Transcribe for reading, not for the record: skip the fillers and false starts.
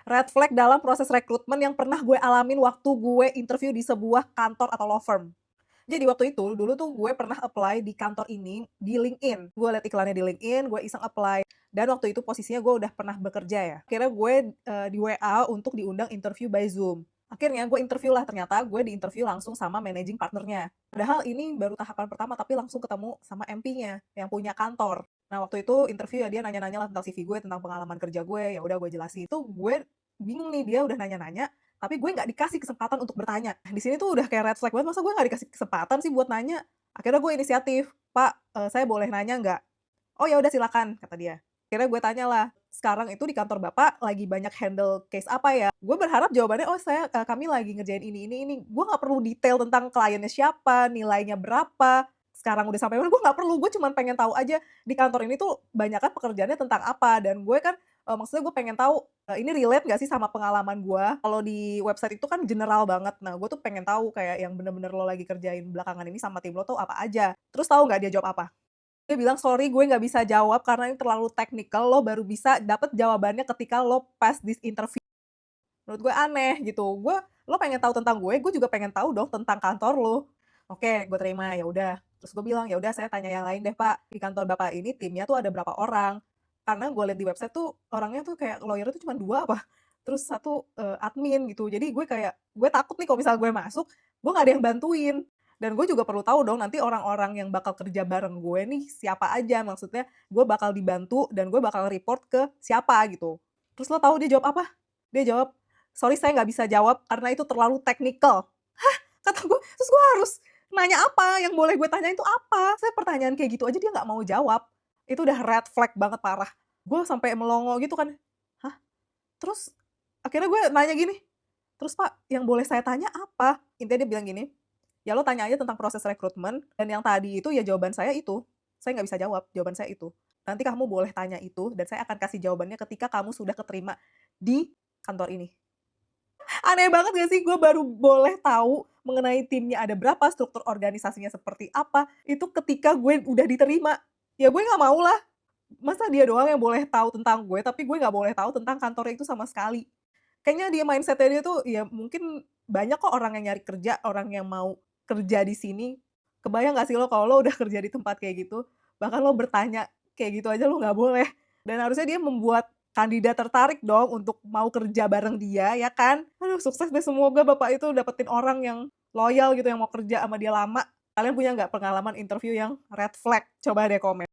Red flag dalam proses rekrutmen yang pernah gue alamin waktu gue interview di sebuah kantor atau law firm. Jadi waktu itu, dulu tuh gue pernah apply di kantor ini di LinkedIn. Gue liat iklannya di LinkedIn, gue iseng apply. Dan waktu itu posisinya gue udah pernah bekerja ya. Akhirnya gue di WA untuk diundang interview by Zoom. Akhirnya gue interview lah, ternyata gue diinterview langsung sama managing partnernya. Padahal ini baru tahapan pertama, tapi langsung ketemu sama MP-nya yang punya kantor. Nah waktu itu interview ya dia nanya-nanya lah tentang CV gue, tentang pengalaman kerja gue, ya udah gue jelasin. Itu gue bingung nih, dia udah nanya-nanya, tapi gue nggak dikasih kesempatan untuk bertanya. Di sini tuh udah kayak red flag banget, masa gue nggak dikasih kesempatan sih buat nanya? Akhirnya gue inisiatif, "Pak, saya boleh nanya nggak?" "Oh ya udah silakan," kata dia. Akhirnya gue tanyalah, "Sekarang itu di kantor Bapak lagi banyak handle case apa ya?" Gue berharap jawabannya, "Oh kami lagi ngerjain ini." Gue nggak perlu detail tentang kliennya siapa, nilainya berapa, sekarang udah sampai mana, gue nggak perlu. Gue cuman pengen tahu aja di kantor ini tuh banyakan pekerjaannya tentang apa, dan gue kan, maksudnya gue pengen tahu, ini relate nggak sih sama pengalaman gue. Kalau di website itu kan general banget. Nah, gue tuh pengen tahu kayak yang bener-bener lo lagi kerjain belakangan ini sama tim lo tuh apa aja. Terus tahu nggak dia jawab apa? Dia bilang, "Sorry gue nggak bisa jawab karena ini terlalu teknikal, lo baru bisa dapet jawabannya ketika lo pass this interview." Menurut gue aneh gitu, lo pengen tahu tentang gue juga pengen tahu dong tentang kantor lo. Oke, gue terima, ya udah. Terus gue bilang, "Ya udah saya tanya yang lain deh Pak, di kantor Bapak ini timnya tuh ada berapa orang?" Karena gue lihat di website tuh orangnya tuh kayak lawyer tuh cuma 2 apa, terus satu admin gitu. Jadi gue takut nih kalau misalnya gue masuk, gue nggak ada yang bantuin. Dan gue juga perlu tahu dong nanti orang-orang yang bakal kerja bareng gue nih siapa aja, maksudnya gue bakal dibantu dan gue bakal report ke siapa gitu. Terus lo tahu dia jawab apa? Dia jawab, "Sorry saya nggak bisa jawab karena itu terlalu teknikal." Hah? Kata gue, terus gue harus nanya apa? Yang boleh gue tanyain itu apa? Saya pertanyaan kayak gitu aja dia nggak mau jawab. Itu udah red flag banget parah. Gue sampai melongo gitu kan. Hah? Terus akhirnya gue nanya gini, "Terus Pak, yang boleh saya tanya apa?" Intinya dia bilang gini, "Ya lo tanya aja tentang proses rekrutmen dan yang tadi itu ya jawaban saya itu. Saya nggak bisa jawab, jawaban saya itu. Nanti kamu boleh tanya itu dan saya akan kasih jawabannya ketika kamu sudah keterima di kantor ini." Aneh banget gak sih? Gue baru boleh tahu mengenai timnya ada berapa, struktur organisasinya seperti apa, itu ketika gue udah diterima. Ya gue nggak mau lah, masa dia doang yang boleh tahu tentang gue, tapi gue nggak boleh tahu tentang kantornya itu sama sekali. Kayaknya dia mindset-nya dia tuh ya mungkin banyak kok orang yang nyari kerja, orang yang mau kerja di sini. Kebayang nggak sih lo kalau lo udah kerja di tempat kayak gitu, bahkan lo bertanya kayak gitu aja lo nggak boleh. Dan harusnya dia membuat kandidat tertarik dong untuk mau kerja bareng dia, ya kan? Aduh sukses deh semoga Bapak itu dapetin orang yang loyal gitu, yang mau kerja sama dia lama. Kalian punya nggak pengalaman interview yang red flag? Coba deh komen.